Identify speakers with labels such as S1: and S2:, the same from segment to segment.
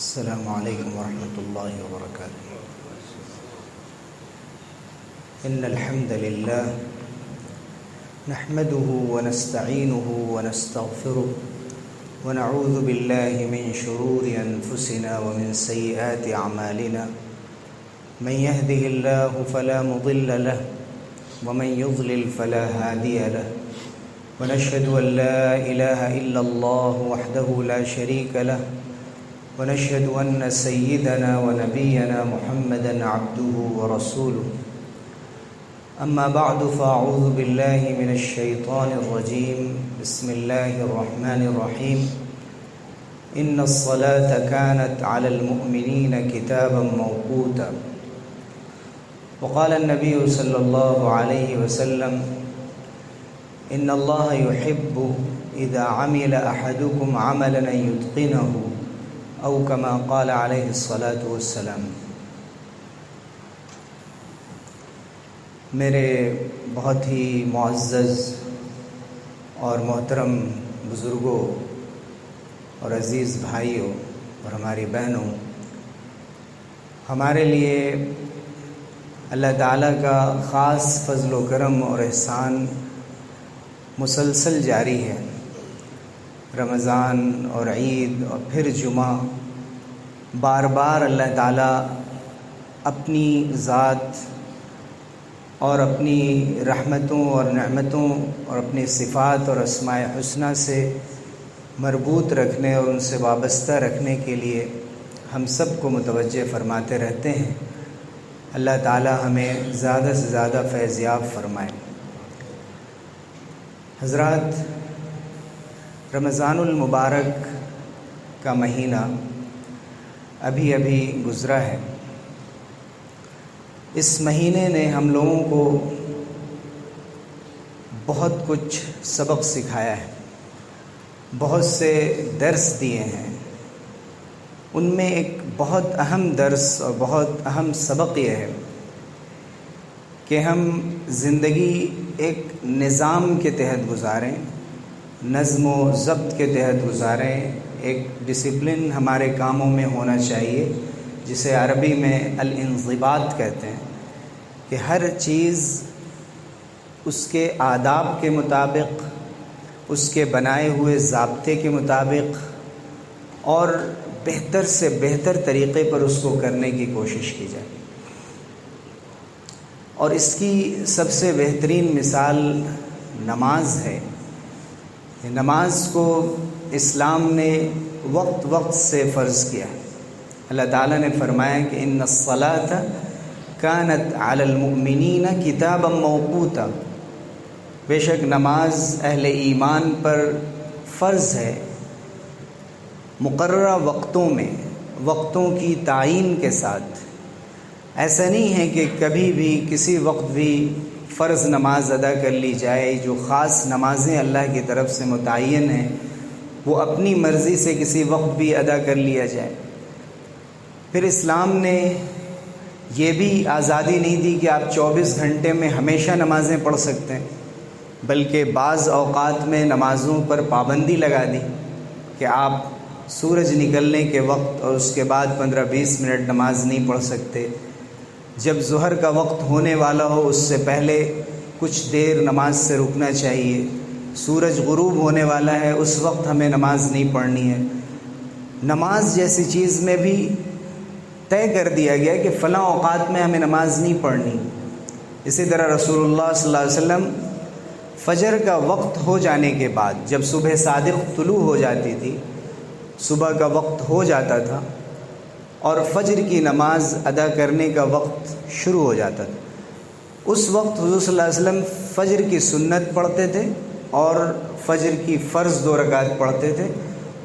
S1: السلام عليكم ورحمة الله وبركاته. إن الحمد لله نحمده ونستعينه ونستغفره ونعوذ بالله من شرور أنفسنا ومن سيئات أعمالنا. من يهده الله فلا مضل له ومن يضلل فلا هادي له. ونشهد أن لا إله إلا الله وحده لا شريك له. ونشهد أن سيدنا ونبينا محمدًا عبده ورسوله. أما بعد فأعوذ بالله من الشيطان الرجيم. بسم الله الرحمن الرحيم. إن الصلاة كانت على المؤمنين كتابا موقوتا. وقال النبي صلى الله عليه وسلم: إن الله يحب إذا عمل أحدكم عملا أن يتقنه او كما قال علیہ الصلاۃ والسلام. میرے بہت ہی معزز اور محترم بزرگوں اور عزیز بھائیوں اور ہماری بہنوں، ہمارے لیے اللہ تعالیٰ کا خاص فضل و کرم اور احسان مسلسل جاری ہے. رمضان اور عید اور پھر جمعہ، بار بار اللہ تعالیٰ اپنی ذات اور اپنی رحمتوں اور نعمتوں اور اپنی صفات اور اسماء حسنہ سے مربوط رکھنے اور ان سے وابستہ رکھنے کے لیے ہم سب کو متوجہ فرماتے رہتے ہیں. اللہ تعالیٰ ہمیں زیادہ سے زیادہ فیض یاب فرمائے. حضرات، رمضان المبارک کا مہینہ ابھی ابھی گزرا ہے. اس مہینے نے ہم لوگوں کو بہت کچھ سبق سکھایا ہے، بہت سے درس دیے ہیں. ان میں ایک بہت اہم درس اور بہت اہم سبق یہ ہے کہ ہم زندگی ایک نظام کے تحت گزاریں، نظم و ضبط کے تحت گزاریں. ایک ڈسپلن ہمارے کاموں میں ہونا چاہیے، جسے عربی میں الانضباط کہتے ہیں، کہ ہر چیز اس کے آداب کے مطابق، اس کے بنائے ہوئے ضابطے کے مطابق اور بہتر سے بہتر طریقے پر اس کو کرنے کی کوشش کی جائے. اور اس کی سب سے بہترین مثال نماز ہے. نماز کو اسلام نے وقت وقت سے فرض کیا. اللہ تعالیٰ نے فرمایا کہ ان الصلاۃ کانت علی المؤمنین کتابا موقوتا. بے شک نماز اہل ایمان پر فرض ہے، مقررہ وقتوں میں، وقتوں کی تعین کے ساتھ. ایسا نہیں ہے کہ کبھی بھی کسی وقت بھی فرض نماز ادا کر لی جائے. جو خاص نمازیں اللہ کی طرف سے متعین ہیں وہ اپنی مرضی سے کسی وقت بھی ادا کر لیا جائے. پھر اسلام نے یہ بھی آزادی نہیں دی کہ آپ 24 گھنٹے میں ہمیشہ نمازیں پڑھ سکتے ہیں، بلکہ بعض اوقات میں نمازوں پر پابندی لگا دی کہ آپ سورج نکلنے کے وقت اور اس کے بعد 15-20 منٹ نماز نہیں پڑھ سکتے. جب ظہر کا وقت ہونے والا ہو اس سے پہلے کچھ دیر نماز سے رکنا چاہیے. سورج غروب ہونے والا ہے اس وقت ہمیں نماز نہیں پڑھنی ہے. نماز جیسی چیز میں بھی طے کر دیا گیا کہ فلاں اوقات میں ہمیں نماز نہیں پڑھنی. اسی طرح رسول اللہ صلی اللہ علیہ وسلم فجر کا وقت ہو جانے کے بعد، جب صبح صادق طلوع ہو جاتی تھی، صبح کا وقت ہو جاتا تھا اور فجر کی نماز ادا کرنے کا وقت شروع ہو جاتا تھا، اس وقت حضور صلی اللہ علیہ وسلم فجر کی سنت پڑھتے تھے اور فجر کی فرض 2 رکعت پڑھتے تھے.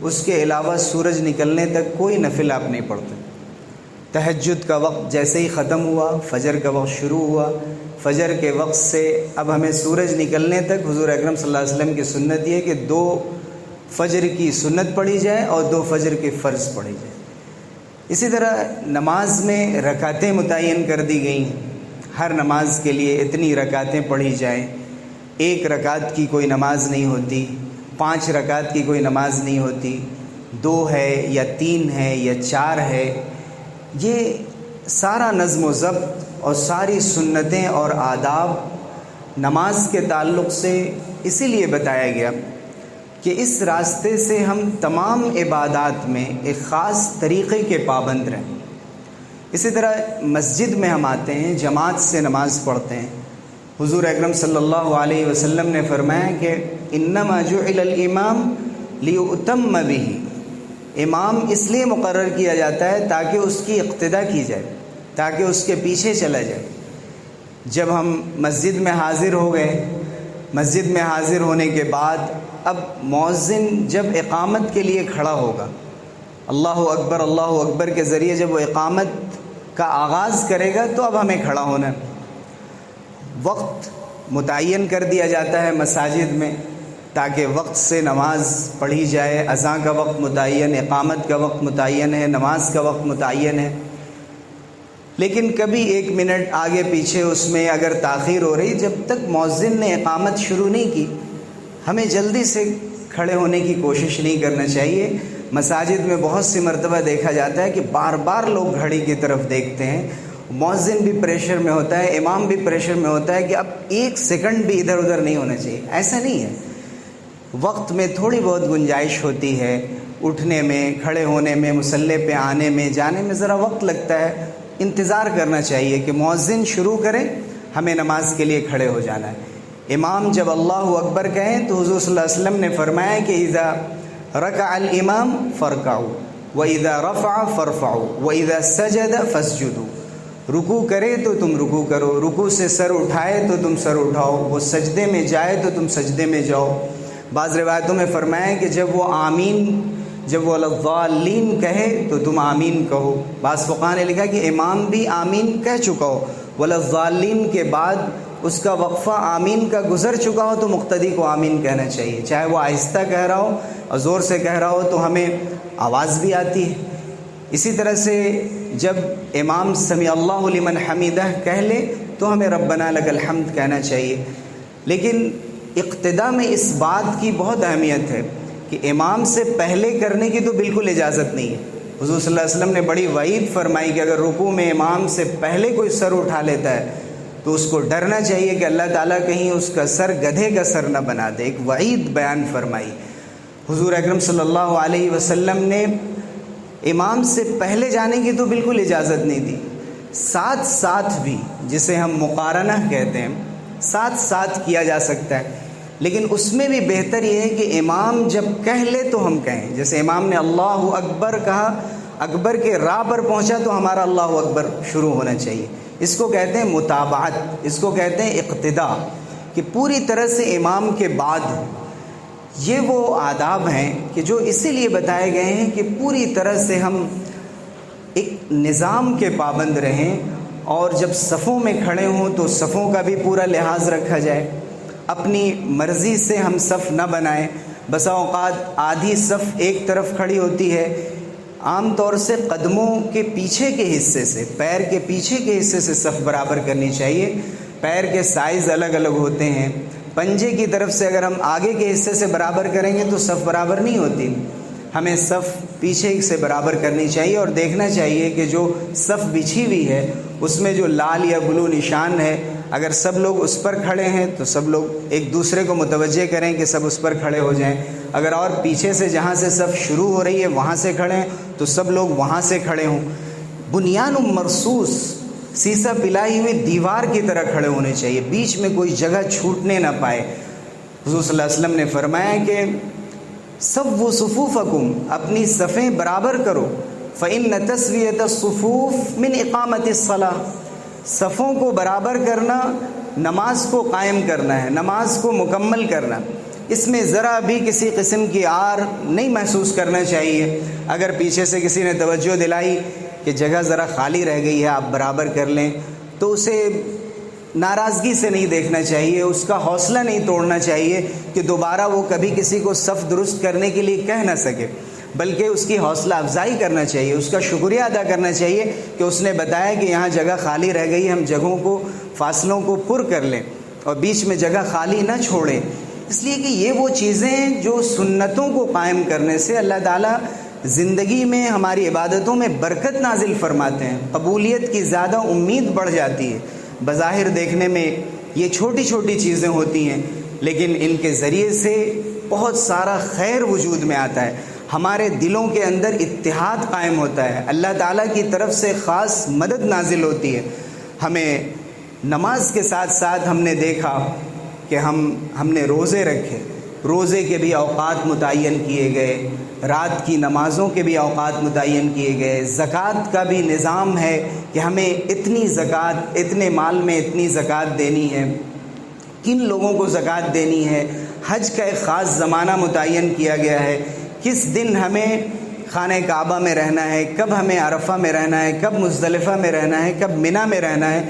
S1: اس کے علاوہ سورج نکلنے تک کوئی نفل آپ نہیں پڑھتے. تہجد کا وقت جیسے ہی ختم ہوا، فجر کا وقت شروع ہوا. فجر کے وقت سے اب ہمیں سورج نکلنے تک حضور اکرم صلی اللہ علیہ وسلم کی سنت یہ کہ 2 فجر کی سنت پڑھی جائے اور 2 فجر کی فرض پڑھی جائے. اسی طرح نماز میں رکعتیں متعین کر دی گئی ہیں. ہر نماز کے لیے اتنی رکعتیں پڑھی جائیں. 1 رکعت کی کوئی نماز نہیں ہوتی، 5 رکعت کی کوئی نماز نہیں ہوتی. 2 ہے یا 3 ہے یا 4 ہے، یہ سارا نظم و ضبط اور ساری سنتیں اور آداب نماز کے تعلق سے اسی لیے بتایا گیا کہ اس راستے سے ہم تمام عبادات میں ایک خاص طریقے کے پابند رہیں۔ اسی طرح مسجد میں ہم آتے ہیں، جماعت سے نماز پڑھتے ہیں۔ حضور اکرم صلی اللہ علیہ وسلم نے فرمایا کہ انما جعل الامام لیؤتم بہ، امام اس لیے مقرر کیا جاتا ہے تاکہ اس کی اقتداء کی جائے، تاکہ اس کے پیچھے چلا جائے۔ جب ہم مسجد میں حاضر ہو گئے، مسجد میں حاضر ہونے کے بعد اب مؤذن جب اقامت کے لیے کھڑا ہوگا، اللہ اکبر کے ذریعے جب وہ اقامت کا آغاز کرے گا تو اب ہمیں کھڑا ہونا۔ وقت متعین کر دیا جاتا ہے مساجد میں تاکہ وقت سے نماز پڑھی جائے، اذاں کا وقت متعین، اقامت کا وقت متعین ہے، نماز کا وقت متعین ہے۔ لیکن کبھی 1 منٹ آگے پیچھے اس میں اگر تاخیر ہو رہی، جب تک مؤذن نے اقامت شروع نہیں کی ہمیں جلدی سے کھڑے ہونے کی کوشش نہیں کرنا چاہیے۔ مساجد میں بہت سی مرتبہ دیکھا جاتا ہے کہ بار بار لوگ گھڑی کی طرف دیکھتے ہیں، مؤذن بھی پریشر میں ہوتا ہے، امام بھی پریشر میں ہوتا ہے کہ اب 1 سیکنڈ بھی ادھر ادھر نہیں ہونا چاہیے۔ ایسا نہیں ہے، وقت میں تھوڑی بہت گنجائش ہوتی ہے، اٹھنے میں، کھڑے ہونے میں، مصلی پہ آنے میں، جانے میں ذرا وقت لگتا ہے۔ انتظار کرنا چاہیے کہ مؤذن شروع کرے، ہمیں نماز کے لیے کھڑے ہو جانا ہے۔ امام جب اللہ اکبر کہیں تو حضور صلی اللہ علیہ وسلم نے فرمایا کہ اذا رکع الامام فرکعوا واذا رفع فرفعوا واذا سجد فاسجدوا، رکوع کرے تو تم رکوع کرو، رکوع سے سر اٹھائے تو تم سر اٹھاؤ، وہ سجدے میں جائے تو تم سجدے میں جاؤ۔ بعض روایتوں میں فرمایا کہ جب وہ آمین، جب وہ الضالین کہے تو تم آمین کہو۔ بعض فقہاء نے لکھا کہ امام بھی آمین کہہ چکا ہو، والضالین کے بعد اس کا وقفہ آمین کا گزر چکا ہو تو مقتدی کو آمین کہنا چاہیے، چاہے وہ آہستہ کہہ رہا ہو اور زور سے کہہ رہا ہو تو ہمیں آواز بھی آتی ہے۔ اسی طرح سے جب امام سمیع اللہ لمن حمیدہ کہہ لے تو ہمیں ربنا لک الحمد کہنا چاہیے۔ لیکن اقتداء میں اس بات کی بہت اہمیت ہے کہ امام سے پہلے کرنے کی تو بالکل اجازت نہیں ہے۔ حضور صلی اللہ علیہ وسلم نے بڑی وعید فرمائی کہ اگر رکوع میں امام سے پہلے کوئی سر اٹھا لیتا ہے تو اس کو ڈرنا چاہیے کہ اللہ تعالیٰ کہیں اس کا سر گدھے کا سر نہ بنا دے۔ ایک وعید بیان فرمائی۔ حضور اکرم صلی اللہ علیہ وسلم نے امام سے پہلے جانے کی تو بالکل اجازت نہیں دی، ساتھ ساتھ بھی، جسے ہم مقارنہ کہتے ہیں، ساتھ ساتھ کیا جا سکتا ہے، لیکن اس میں بھی بہتر یہ ہے کہ امام جب کہہ لے تو ہم کہیں۔ جیسے امام نے اللہ اکبر کہا، اکبر کے راہ پر پہنچا تو ہمارا اللہ اکبر شروع ہونا چاہیے۔ اس کو کہتے ہیں متابعت، اس کو کہتے ہیں اقتداء، کہ پوری طرح سے امام کے بعد ہو۔ یہ وہ آداب ہیں کہ جو اسی لیے بتائے گئے ہیں کہ پوری طرح سے ہم ایک نظام کے پابند رہیں، اور جب صفوں میں کھڑے ہوں تو صفوں کا بھی پورا لحاظ رکھا جائے، اپنی مرضی سے ہم صف نہ بنائیں۔ بسا اوقات آدھی صف ایک طرف کھڑی ہوتی ہے، عام طور سے قدموں کے پیچھے کے حصے سے، پیر کے پیچھے کے حصے سے صف برابر کرنی چاہیے۔ پیر کے سائز الگ الگ ہوتے ہیں، پنجے کی طرف سے اگر ہم آگے کے حصے سے برابر کریں گے تو صف برابر نہیں ہوتی، ہمیں صف پیچھے سے برابر کرنی چاہیے، اور دیکھنا چاہیے کہ جو صف بچھی ہوئی ہے اس میں جو لال یا بلو نشان ہے، اگر سب لوگ اس پر کھڑے ہیں تو سب لوگ ایک دوسرے کو متوجہ کریں کہ سب اس پر کھڑے ہو جائیں۔ اگر اور پیچھے سے جہاں سے صف شروع ہو رہی ہے وہاں سے کھڑے ہیں تو سب لوگ وہاں سے کھڑے ہوں۔ بنیان مرصوص، سیسا پلائی ہوئی دیوار کی طرح کھڑے ہونے چاہیے، بیچ میں کوئی جگہ چھوٹنے نہ پائے۔ حضور صلی اللہ علیہ وسلم نے فرمایا کہ سووا صفوفکم، اپنی صفیں برابر کرو، فإن تسویۃ الصفوف من اقامت الصلاۃ، صفوں کو برابر کرنا نماز کو قائم کرنا ہے، نماز کو مکمل کرنا۔ اس میں ذرا بھی کسی قسم کی آر نہیں محسوس کرنا چاہیے۔ اگر پیچھے سے کسی نے توجہ دلائی کہ جگہ ذرا خالی رہ گئی ہے آپ برابر کر لیں، تو اسے ناراضگی سے نہیں دیکھنا چاہیے، اس کا حوصلہ نہیں توڑنا چاہیے کہ دوبارہ وہ کبھی کسی کو صف درست کرنے کے لیے کہہ نہ سکے، بلکہ اس کی حوصلہ افزائی کرنا چاہیے، اس کا شکریہ ادا کرنا چاہیے کہ اس نے بتایا کہ یہاں جگہ خالی رہ گئی، ہم جگہوں کو، فاصلوں کو پر کر لیں اور بیچ میں جگہ خالی نہ چھوڑیں۔ اس لیے کہ یہ وہ چیزیں جو سنتوں کو قائم کرنے سے اللہ تعالیٰ زندگی میں ہماری عبادتوں میں برکت نازل فرماتے ہیں، قبولیت کی زیادہ امید بڑھ جاتی ہے۔ بظاہر دیکھنے میں یہ چھوٹی چھوٹی چیزیں ہوتی ہیں، لیکن ان کے ذریعے سے بہت سارا خیر وجود میں آتا ہے، ہمارے دلوں کے اندر اتحاد قائم ہوتا ہے، اللہ تعالیٰ کی طرف سے خاص مدد نازل ہوتی ہے۔ ہمیں نماز کے ساتھ ساتھ ہم نے دیکھا کہ ہم نے روزے رکھے، روزے کے بھی اوقات متعین کیے گئے، رات کی نمازوں کے بھی اوقات متعین کیے گئے، زکوٰۃ کا بھی نظام ہے کہ ہمیں اتنی زکوٰۃ، اتنے مال میں اتنی زکوٰۃ دینی ہے، کن لوگوں کو زکوٰۃ دینی ہے۔ حج کا ایک خاص زمانہ متعین کیا گیا ہے، کس دن ہمیں خانہ کعبہ میں رہنا ہے، کب ہمیں عرفہ میں رہنا ہے، کب مزدلفہ میں رہنا ہے، کب منی میں رہنا ہے۔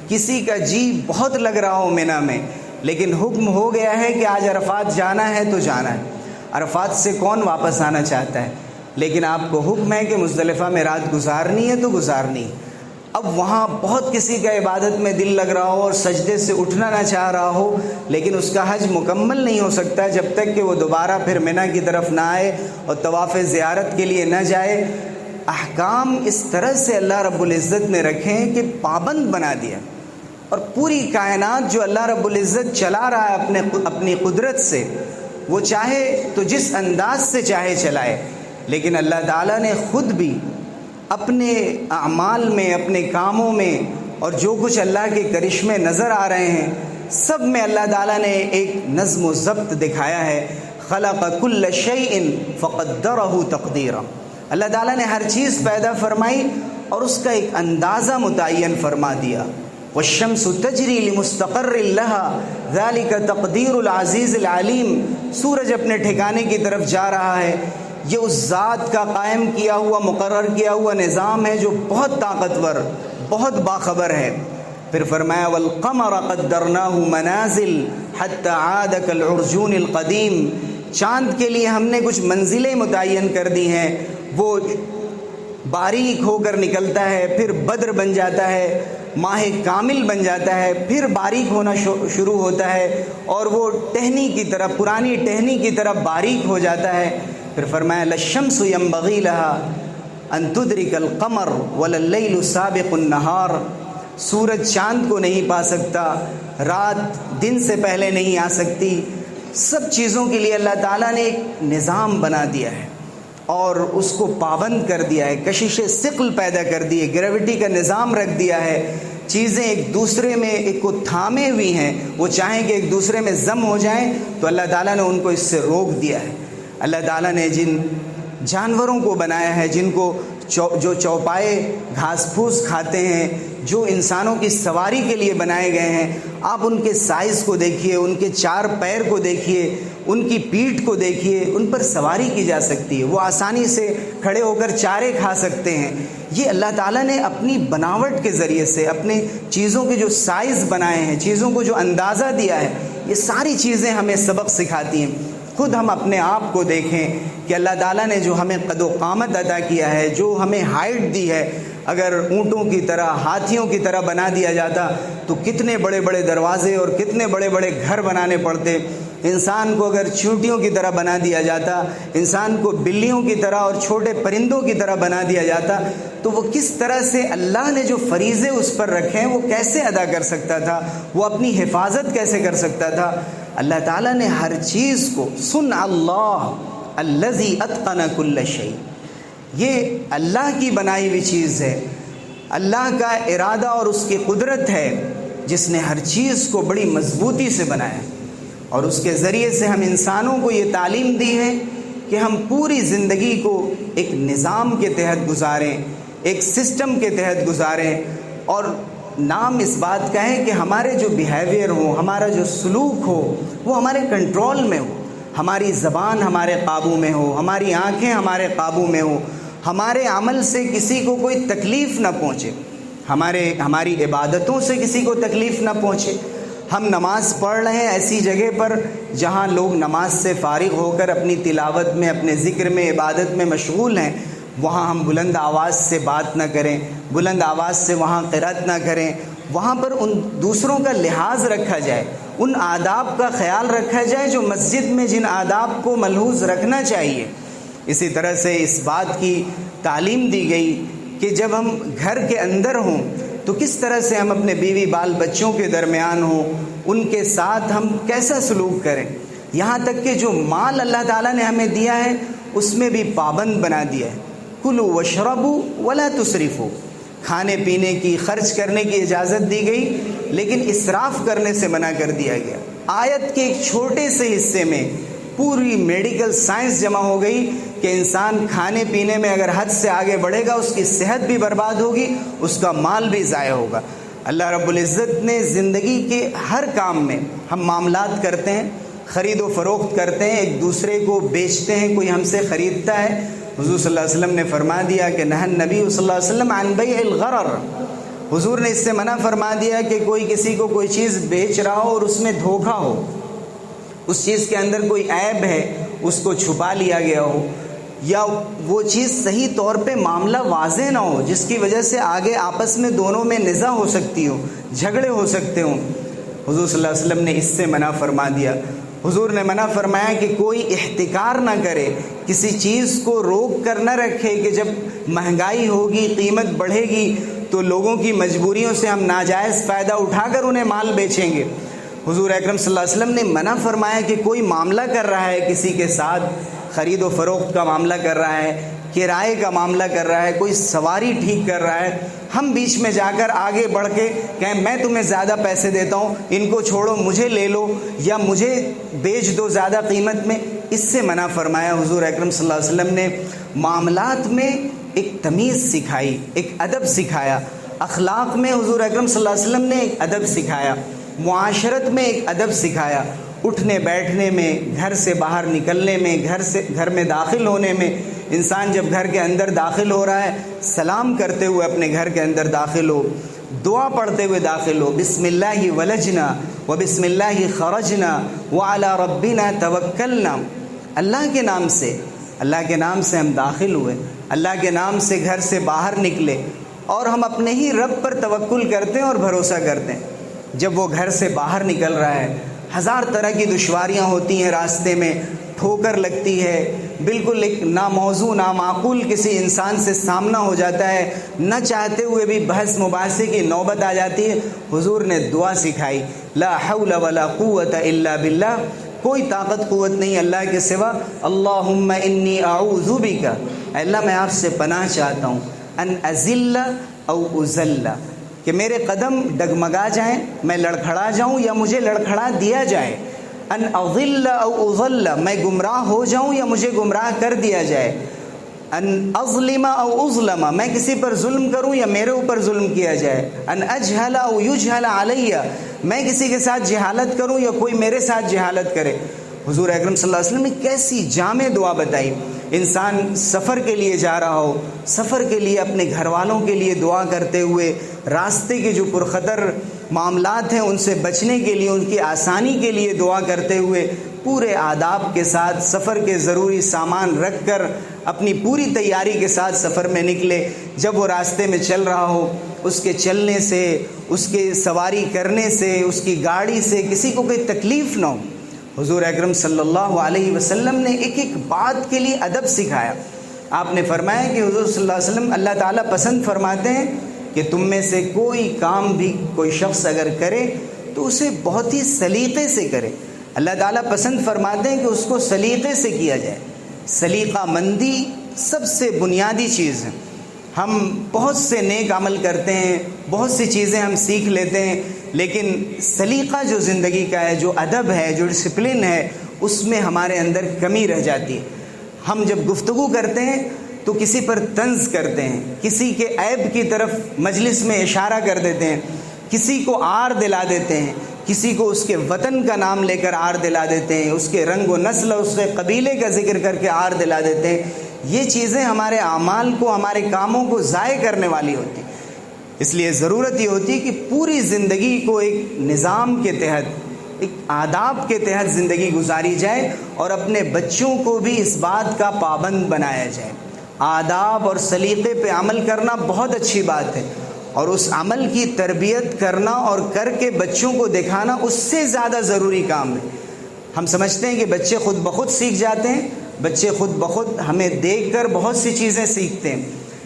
S1: کسی کا جی بہت لگ رہا ہو منی میں، لیکن حکم ہو گیا ہے کہ آج عرفات جانا ہے تو جانا ہے۔ عرفات سے کون واپس آنا چاہتا ہے؟ لیکن آپ کو حکم ہے کہ مزدلفہ میں رات گزارنی ہے تو گزارنی ہے۔ اب وہاں بہت کسی کا عبادت میں دل لگ رہا ہو اور سجدے سے اٹھنا نہ چاہ رہا ہو، لیکن اس کا حج مکمل نہیں ہو سکتا جب تک کہ وہ دوبارہ پھر منی کی طرف نہ آئے اور طواف زیارت کے لیے نہ جائے۔ احکام اس طرح سے اللہ رب العزت نے رکھے ہیں کہ پابند بنا دیا، اور پوری کائنات جو اللہ رب العزت چلا رہا ہے اپنی قدرت سے، وہ چاہے تو جس انداز سے چاہے چلائے، لیکن اللہ تعالیٰ نے خود بھی اپنے اعمال میں، اپنے کاموں میں، اور جو کچھ اللہ کے کرشمے نظر آ رہے ہیں سب میں اللہ تعالیٰ نے ایک نظم و ضبط دکھایا ہے۔ خلق کل شیء فقدرہ تقدیرا، اللہ تعالیٰ نے ہر چیز پیدا فرمائی اور اس کا ایک اندازہ متعین فرما دیا۔ والشمس تجری لمستقر لها ذلك تقدیر العزیز العلیم، سورج اپنے ٹھکانے کی طرف جا رہا ہے، یہ اس ذات کا قائم کیا ہوا، مقرر کیا ہوا نظام ہے جو بہت طاقتور، بہت باخبر ہے۔ پھر فرمایا والقمر قدرناہ منازل حتی عاد کالعرجون القدیم، چاند کے لیے ہم نے کچھ منزلیں متعین کر دی ہیں، وہ باریک ہو کر نکلتا ہے، پھر بدر بن جاتا ہے، ماہ کامل بن جاتا ہے، پھر باریک ہونا شروع ہوتا ہے، اور وہ ٹہنی کی طرح، پرانی ٹہنی کی طرح باریک ہو جاتا ہے۔ پھر فرمایا للشمس ينبغي لها ان تدرك القمر ولا الليل سابق النهار، سورج چاند کو نہیں پا سکتا، رات دن سے پہلے نہیں آ سکتی۔ سب چیزوں کے لیے اللہ تعالیٰ نے ایک نظام بنا دیا ہے اور اس کو پابند کر دیا ہے، کشش ثقل پیدا کر دی ہے، گریوٹی کا نظام رکھ دیا ہے۔ چیزیں ایک دوسرے میں ایک کو تھامے ہوئی ہیں، وہ چاہیں کہ ایک دوسرے میں ضم ہو جائیں تو اللہ تعالیٰ نے ان کو اس سے روک دیا ہے۔ اللہ تعالیٰ نے جن جانوروں کو بنایا ہے، جن کو جو چوپائے گھاس پھوس کھاتے ہیں، جو انسانوں کی سواری کے لیے بنائے گئے ہیں، آپ ان کے سائز کو دیکھیے، ان کے چار پیر کو دیکھیے، ان کی پیٹھ کو دیکھیے، ان پر سواری کی جا سکتی ہے، وہ آسانی سے کھڑے ہو کر چارے کھا سکتے ہیں۔ یہ اللہ تعالیٰ نے اپنی بناوٹ کے ذریعے سے، اپنے چیزوں کے جو سائز بنائے ہیں، چیزوں کو جو اندازہ دیا ہے، یہ ساری چیزیں ہمیں سبق سکھاتی ہیں۔ خود ہم اپنے آپ کو دیکھیں کہ اللہ تعالیٰ نے جو ہمیں قد و قامت عطا کیا ہے، جو ہمیں ہائٹ دی ہے، اگر اونٹوں کی طرح، ہاتھیوں کی طرح بنا دیا جاتا تو کتنے بڑے بڑے دروازے اور کتنے بڑے بڑے گھر بنانے پڑتے۔ انسان کو اگر چونٹیوں کی طرح بنا دیا جاتا، انسان کو بلیوں کی طرح اور چھوٹے پرندوں کی طرح بنا دیا جاتا، تو وہ کس طرح سے اللہ نے جو فریضے اس پر رکھے ہیں وہ کیسے ادا کر سکتا تھا، وہ اپنی حفاظت کیسے کر سکتا تھا۔ اللہ تعالیٰ نے ہر چیز کو صنع اللہ الذی اتقن کل شیء، یہ اللہ کی بنائی ہوئی چیز ہے، اللہ کا ارادہ اور اس کی قدرت ہے جس نے ہر چیز کو بڑی مضبوطی سے بنایا، اور اس کے ذریعے سے ہم انسانوں کو یہ تعلیم دی ہے کہ ہم پوری زندگی کو ایک نظام کے تحت گزاریں، ایک سسٹم کے تحت گزاریں، اور نام اس بات کا ہے کہ ہمارے جو بیہیویئر ہو، ہمارا جو سلوک ہو، وہ ہمارے کنٹرول میں ہو، ہماری زبان ہمارے قابو میں ہو، ہماری آنکھیں ہمارے قابو میں ہو، ہمارے عمل سے کسی کو کوئی تکلیف نہ پہنچے، ہماری عبادتوں سے کسی کو تکلیف نہ پہنچے۔ ہم نماز پڑھ رہے ہیں ایسی جگہ پر جہاں لوگ نماز سے فارغ ہو کر اپنی تلاوت میں، اپنے ذکر میں، عبادت میں مشغول ہیں، وہاں ہم بلند آواز سے بات نہ کریں، بلند آواز سے وہاں قرأت نہ کریں، وہاں پر ان دوسروں کا لحاظ رکھا جائے، ان آداب کا خیال رکھا جائے جو مسجد میں جن آداب کو ملحوظ رکھنا چاہیے۔ اسی طرح سے اس بات کی تعلیم دی گئی کہ جب ہم گھر کے اندر ہوں تو کس طرح سے ہم اپنے بیوی بال بچوں کے درمیان ہوں، ان کے ساتھ ہم کیسا سلوک کریں، یہاں تک کہ جو مال اللہ تعالیٰ نے ہمیں دیا ہے اس میں بھی پابند بنا دیا ہے۔ کلوا واشربوا ولا تسرفوا، کھانے پینے کی خرچ کرنے کی اجازت دی گئی لیکن اسراف کرنے سے منع کر دیا گیا۔ آیت کے ایک چھوٹے سے حصے میں پوری میڈیکل سائنس جمع ہو گئی کہ انسان کھانے پینے میں اگر حد سے آگے بڑھے گا اس کی صحت بھی برباد ہوگی، اس کا مال بھی ضائع ہوگا۔ اللہ رب العزت نے زندگی کے ہر کام میں، ہم معاملات کرتے ہیں، خرید و فروخت کرتے ہیں، ایک دوسرے کو بیچتے ہیں، کوئی ہم سے خریدتا ہے، حضور صلی اللہ علیہ وسلم نے فرما دیا کہ نہى النبی صلی اللہ علیہ وسلم عن بیع الغرر، حضور نے اس سے منع فرما دیا کہ کوئی کسی کو کوئی چیز بیچ رہا ہو اور اس میں دھوکہ ہو، اس چیز کے اندر کوئی عیب ہے اس کو چھپا لیا گیا ہو، یا وہ چیز صحیح طور پہ معاملہ واضح نہ ہو جس کی وجہ سے آگے آپس میں دونوں میں نزاع ہو سکتی ہو، جھگڑے ہو سکتے ہوں۔ حضور صلی اللہ علیہ وسلم نے اس سے منع فرما دیا۔ حضور نے منع فرمایا کہ کوئی احتکار نہ کرے، کسی چیز کو روک کر نہ رکھے کہ جب مہنگائی ہوگی، قیمت بڑھے گی تو لوگوں کی مجبوریوں سے ہم ناجائز فائدہ اٹھا کر انہیں مال بیچیں گے۔ حضور اکرم صلی اللہ علیہ وسلم نے منع فرمایا کہ کوئی معاملہ کر رہا ہے کسی کے ساتھ، خرید و فروخت کا معاملہ کر رہا ہے، کرائے کا معاملہ کر رہا ہے، کوئی سواری ٹھیک کر رہا ہے، ہم بیچ میں جا کر آگے بڑھ کے کہیں میں تمہیں زیادہ پیسے دیتا ہوں، ان کو چھوڑو مجھے لے لو یا مجھے بیچ دو زیادہ قیمت میں، اس سے منع فرمایا۔ حضور اکرم صلی اللہ علیہ وسلم نے معاملات میں ایک تمیز سکھائی، ایک ادب سکھایا، اخلاق میں حضور اکرم صلی اللہ علیہ وسلم نے ایک ادب سکھایا، معاشرت میں ایک ادب سکھایا، اٹھنے بیٹھنے میں، گھر سے باہر نکلنے میں، گھر میں داخل ہونے میں، انسان جب گھر کے اندر داخل ہو رہا ہے سلام کرتے ہوئے اپنے گھر کے اندر داخل ہو، دعا پڑھتے ہوئے داخل ہو، بسم اللہ ولجنا و بسم اللہ خرجنا وعلی ربنا توکلنا، اللہ کے نام سے ہم داخل ہوئے، اللہ کے نام سے گھر سے باہر نکلے اور ہم اپنے ہی رب پر توکل کرتے ہیں اور بھروسہ کرتے ہیں۔ جب وہ گھر سے باہر نکل رہا ہے، ہزار طرح کی دشواریاں ہوتی ہیں، راستے میں ٹھوکر لگتی ہے، بالکل ایک ناموزوں نامعقول کسی انسان سے سامنا ہو جاتا ہے، نہ چاہتے ہوئے بھی بحث مباحثے کی نوبت آ جاتی ہے، حضور نے دعا سکھائی، لا حول ولا قوت الا باللہ، کوئی طاقت قوت نہیں اللہ کے سوا، اللہم انی اعوذ بک، اے اللہ میں آپ سے پناہ چاہتا ہوں، ان ازل او ازل، کہ میرے قدم ڈگمگا جائیں، میں لڑکھڑا جاؤں یا مجھے لڑکھڑا دیا جائے، ان اضل او اضل، میں گمراہ ہو جاؤں یا مجھے گمراہ کر دیا جائے، ان اظلم او اظلم، میں کسی پر ظلم کروں یا میرے اوپر ظلم کیا جائے، ان اجہل او یجہل علی، میں کسی کے ساتھ جہالت کروں یا کوئی میرے ساتھ جہالت کرے۔ حضور اکرم صلی اللہ علیہ وسلم نے کیسی جامع دعا بتائی۔ انسان سفر کے لیے جا رہا ہو، سفر کے لیے اپنے گھر والوں کے لیے دعا کرتے ہوئے، راستے کے جو پرخطر معاملات ہیں ان سے بچنے کے لیے، ان کی آسانی کے لیے دعا کرتے ہوئے، پورے آداب کے ساتھ سفر کے ضروری سامان رکھ کر اپنی پوری تیاری کے ساتھ سفر میں نکلے۔ جب وہ راستے میں چل رہا ہو، اس کے چلنے سے، اس کے سواری کرنے سے، اس کی گاڑی سے کسی کو کوئی تکلیف نہ ہو، حضور اکرم صلی اللہ علیہ وسلم نے ایک ایک بات کے لیے ادب سکھایا۔ آپ نے فرمایا کہ حضور صلی اللہ علیہ وسلم اللہ تعالیٰ پسند فرماتے ہیں کہ تم میں سے کوئی کام بھی کوئی شخص اگر کرے تو اسے بہت ہی سلیقے سے کرے۔ اللہ تعالیٰ پسند فرماتے ہیں کہ اس کو سلیقے سے کیا جائے۔ سلیقہ مندی سب سے بنیادی چیز ہے۔ ہم بہت سے نیک عمل کرتے ہیں، بہت سی چیزیں ہم سیکھ لیتے ہیں، لیکن سلیقہ جو زندگی کا ہے، جو ادب ہے، جو ڈسپلن ہے، اس میں ہمارے اندر کمی رہ جاتی ہے۔ ہم جب گفتگو کرتے ہیں تو کسی پر طنز کرتے ہیں، کسی کے عیب کی طرف مجلس میں اشارہ کر دیتے ہیں، کسی کو عار دلا دیتے ہیں، کسی کو اس کے وطن کا نام لے کر عار دلا دیتے ہیں، اس کے رنگ و نسل، اس کے قبیلے کا ذکر کر کے عار دلا دیتے ہیں۔ یہ چیزیں ہمارے اعمال کو، ہمارے کاموں کو ضائع کرنے والی ہوتی ہیں۔ اس لیے ضرورت یہ ہوتی ہے کہ پوری زندگی کو ایک نظام کے تحت، ایک آداب کے تحت زندگی گزاری جائے اور اپنے بچوں کو بھی اس بات کا پابند بنایا جائے۔ آداب اور سلیقے پہ عمل کرنا بہت اچھی بات ہے، اور اس عمل کی تربیت کرنا اور کر کے بچوں کو دکھانا اس سے زیادہ ضروری کام ہے۔ ہم سمجھتے ہیں کہ بچے خود بخود سیکھ جاتے ہیں، بچے خود بخود ہمیں دیکھ کر بہت سی چیزیں سیکھتے ہیں،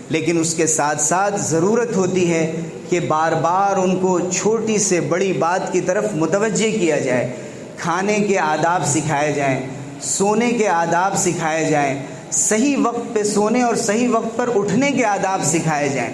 S1: لیکن اس کے ساتھ ساتھ ضرورت ہوتی ہے کہ بار بار ان کو چھوٹی سے بڑی بات کی طرف متوجہ کیا جائے۔ کھانے کے آداب سکھائے جائیں، سونے کے آداب سکھائے جائیں، صحیح وقت پہ سونے اور صحیح وقت پر اٹھنے کے آداب سکھائے جائیں۔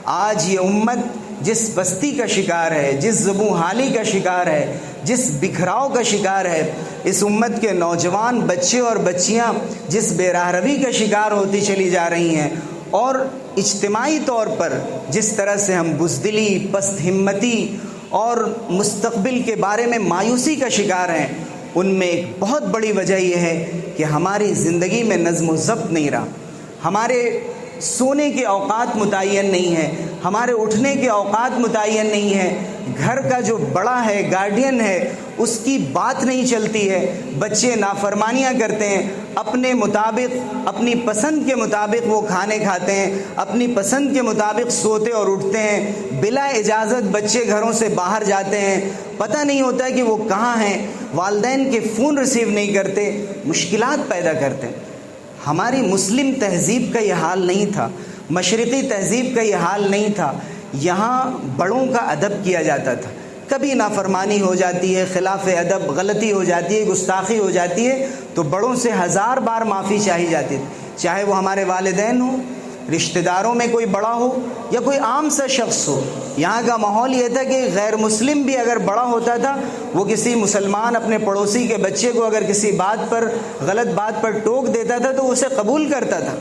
S1: آج یہ امت جس بستی کا شکار ہے، جس زبوں حالی کا شکار ہے، جس بکھراؤ کا شکار ہے، اس امت کے نوجوان بچے اور بچیاں جس بے راہ روی کا شکار ہوتی چلی جا رہی ہیں، اور اجتماعی طور پر جس طرح سے ہم بزدلی، پست ہمتی اور مستقبل کے بارے میں مایوسی کا شکار ہیں، ان میں ایک بہت بڑی وجہ یہ ہے کہ ہماری زندگی میں نظم و ضبط نہیں رہا۔ ہمارے سونے کے اوقات متعین نہیں ہے، ہمارے اٹھنے کے اوقات متعین نہیں ہے، گھر کا جو بڑا ہے، گارڈین ہے، اس کی بات نہیں چلتی ہے، بچے نافرمانیاں کرتے ہیں، اپنے مطابق، اپنی پسند کے مطابق وہ کھانے کھاتے ہیں، اپنی پسند کے مطابق سوتے اور اٹھتے ہیں، بلا اجازت بچے گھروں سے باہر جاتے ہیں، پتہ نہیں ہوتا کہ وہ کہاں ہیں، والدین کے فون ریسیو نہیں کرتے، مشکلات پیدا کرتے ہیں۔ ہماری مسلم تہذیب کا یہ حال نہیں تھا، مشرقی تہذیب کا یہ حال نہیں تھا۔ یہاں بڑوں کا ادب کیا جاتا تھا، کبھی نافرمانی ہو جاتی ہے، خلاف ادب، غلطی ہو جاتی ہے، گستاخی ہو جاتی ہے تو بڑوں سے 1000 بار معافی چاہی جاتی تھی، چاہے وہ ہمارے والدین ہوں، رشتہ داروں میں کوئی بڑا ہو یا کوئی عام سا شخص ہو۔ یہاں کا ماحول یہ تھا کہ غیر مسلم بھی اگر بڑا ہوتا تھا، وہ کسی مسلمان اپنے پڑوسی کے بچے کو اگر کسی بات پر، غلط بات پر ٹوک دیتا تھا تو اسے قبول کرتا تھا۔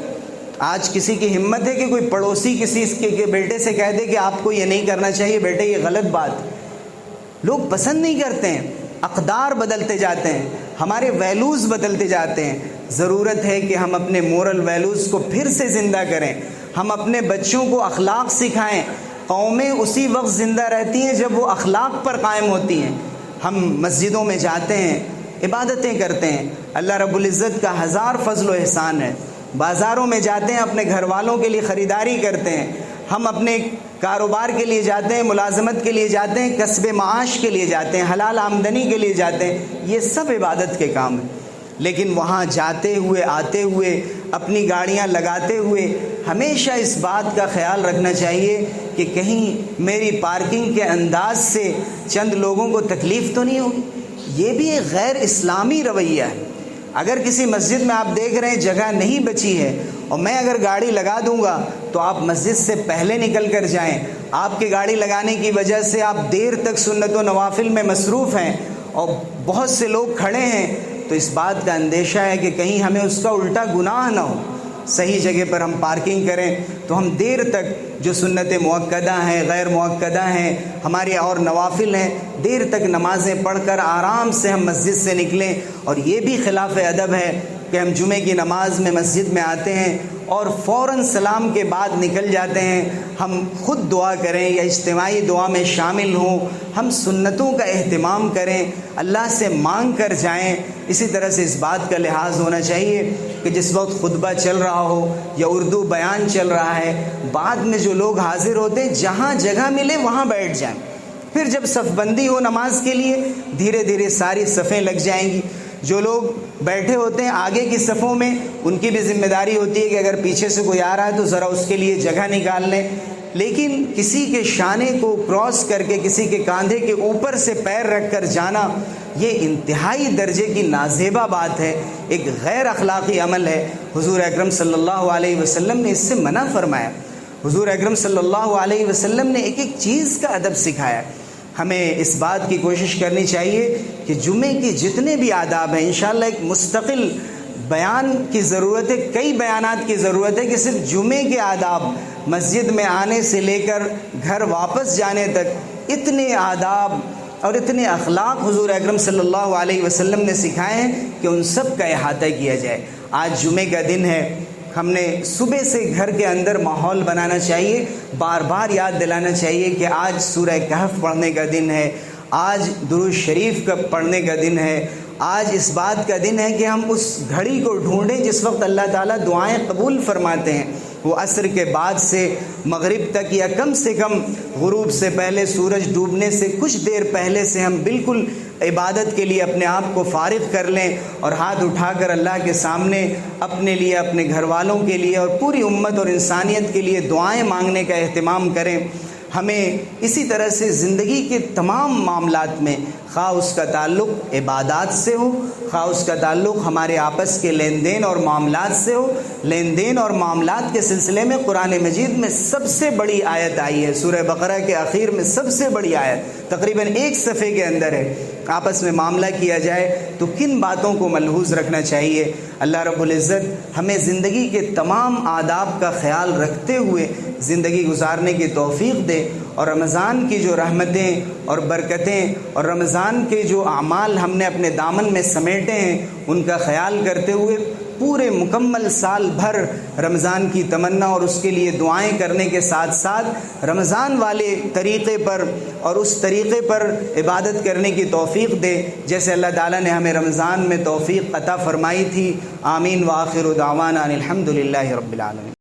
S1: آج کسی کی ہمت ہے کہ کوئی پڑوسی کسی کے بیٹے سے کہہ دے کہ آپ کو یہ نہیں کرنا چاہیے بیٹے، یہ غلط بات، لوگ پسند نہیں کرتے ہیں۔ اقدار بدلتے جاتے ہیں، ہمارے ویلیوز بدلتے جاتے ہیں۔ ضرورت ہے کہ ہم اپنے مورل ویلیوز کو پھر سے زندہ کریں، ہم اپنے بچوں کو اخلاق سکھائیں۔ قومیں اسی وقت زندہ رہتی ہیں جب وہ اخلاق پر قائم ہوتی ہیں۔ ہم مسجدوں میں جاتے ہیں، عبادتیں کرتے ہیں، اللہ رب العزت کا 1000 فضل و احسان ہے۔ بازاروں میں جاتے ہیں، اپنے گھر والوں کے لیے خریداری کرتے ہیں، ہم اپنے کاروبار کے لیے جاتے ہیں، ملازمت کے لیے جاتے ہیں، کسب معاش کے لیے جاتے ہیں، حلال آمدنی کے لیے جاتے ہیں، یہ سب عبادت کے کام ہیں۔ لیکن وہاں جاتے ہوئے، آتے ہوئے، اپنی گاڑیاں لگاتے ہوئے ہمیشہ اس بات کا خیال رکھنا چاہیے کہ کہیں میری پارکنگ کے انداز سے چند لوگوں کو تکلیف تو نہیں ہوگی۔ یہ بھی ایک غیر اسلامی رویہ ہے۔ اگر کسی مسجد میں آپ دیکھ رہے ہیں جگہ نہیں بچی ہے اور میں اگر گاڑی لگا دوں گا تو آپ مسجد سے پہلے نکل کر جائیں۔ آپ کی گاڑی لگانے کی وجہ سے آپ دیر تک سنت و نوافل میں مصروف ہیں اور بہت سے لوگ کھڑے ہیں، تو اس بات کا اندیشہ ہے کہ کہیں ہمیں اس کا الٹا گناہ نہ ہو۔ صحیح جگہ پر ہم پارکنگ کریں تو ہم دیر تک جو سنت مؤکدہ ہیں، غیر مؤکدہ ہیں، ہمارے اور نوافل ہیں، دیر تک نمازیں پڑھ کر آرام سے ہم مسجد سے نکلیں۔ اور یہ بھی خلاف ادب ہے کہ ہم جمعے کی نماز میں مسجد میں آتے ہیں اور فوراً سلام کے بعد نکل جاتے ہیں۔ ہم خود دعا کریں یا اجتماعی دعا میں شامل ہوں، ہم سنتوں کا اہتمام کریں، اللہ سے مانگ کر جائیں۔ اسی طرح سے اس بات کا لحاظ ہونا چاہیے کہ جس وقت خطبہ چل رہا ہو یا اردو بیان چل رہا ہے، بعد میں جو لوگ حاضر ہوتے ہیں جہاں جگہ ملے وہاں بیٹھ جائیں۔ پھر جب صف بندی ہو نماز کے لیے، دھیرے دھیرے ساری صفیں لگ جائیں گی۔ جو لوگ بیٹھے ہوتے ہیں آگے کی صفوں میں، ان کی بھی ذمہ داری ہوتی ہے کہ اگر پیچھے سے کوئی آ رہا ہے تو ذرا اس کے لیے جگہ نکال لیں۔ لیکن کسی کے شانے کو کراس کر کے، کسی کے کاندھے کے اوپر سے پیر رکھ کر جانا، یہ انتہائی درجے کی نازیبا بات ہے، ایک غیر اخلاقی عمل ہے۔ حضور اکرم صلی اللہ علیہ وسلم نے اس سے منع فرمایا۔ حضور اکرم صلی اللہ علیہ وسلم نے ایک ایک چیز کا ادب سکھایا۔ ہمیں اس بات کی کوشش کرنی چاہیے کہ جمعے کی جتنے بھی آداب ہیں، انشاءاللہ ایک مستقل بیان کی ضرورت ہے، کئی بیانات کی ضرورت ہے کہ صرف جمعے کے آداب، مسجد میں آنے سے لے کر گھر واپس جانے تک اتنے آداب اور اتنے اخلاق حضور اکرم صلی اللہ علیہ وسلم نے سکھائے ہیں کہ ان سب کا احاطہ کیا جائے۔ آج جمعے کا دن ہے، ہم نے صبح سے گھر کے اندر ماحول بنانا چاہیے، بار بار یاد دلانا چاہیے کہ آج سورہ کہف پڑھنے کا دن ہے، آج درود شریف کا پڑھنے کا دن ہے، آج اس بات کا دن ہے کہ ہم اس گھڑی کو ڈھونڈیں جس وقت اللہ تعالیٰ دعائیں قبول فرماتے ہیں۔ وہ عصر کے بعد سے مغرب تک یا کم سے کم غروب سے پہلے سورج ڈوبنے سے کچھ دیر پہلے سے ہم بالکل عبادت کے لیے اپنے آپ کو فارغ کر لیں اور ہاتھ اٹھا کر اللہ کے سامنے اپنے لیے، اپنے گھر والوں کے لیے اور پوری امت اور انسانیت کے لیے دعائیں مانگنے کا اہتمام کریں۔ ہمیں اسی طرح سے زندگی کے تمام معاملات میں، خواہ اس کا تعلق عبادات سے ہو، خواہ اس کا تعلق ہمارے آپس کے لین دین اور معاملات سے ہو، لین دین اور معاملات کے سلسلے میں قرآن مجید میں سب سے بڑی آیت آئی ہے، سورہ بقرہ کے آخر میں سب سے بڑی آیت تقریباً ایک صفحے کے اندر ہے۔ آپس میں معاملہ کیا جائے تو کن باتوں کو ملحوظ رکھنا چاہیے؟ اللہ رب العزت ہمیں زندگی کے تمام آداب کا خیال رکھتے ہوئے زندگی گزارنے کی توفیق دے، اور رمضان کی جو رحمتیں اور برکتیں اور رمضان کے جو اعمال ہم نے اپنے دامن میں سمیٹے ہیں ان کا خیال کرتے ہوئے پورے مکمل سال بھر رمضان کی تمنا اور اس کے لیے دعائیں کرنے کے ساتھ ساتھ رمضان والے طریقے پر اور اس طریقے پر عبادت کرنے کی توفیق دے جیسے اللہ تعالیٰ نے ہمیں رمضان میں توفیق عطا فرمائی تھی۔ آمین وآخر دعوانا الحمد للہ رب العالمین۔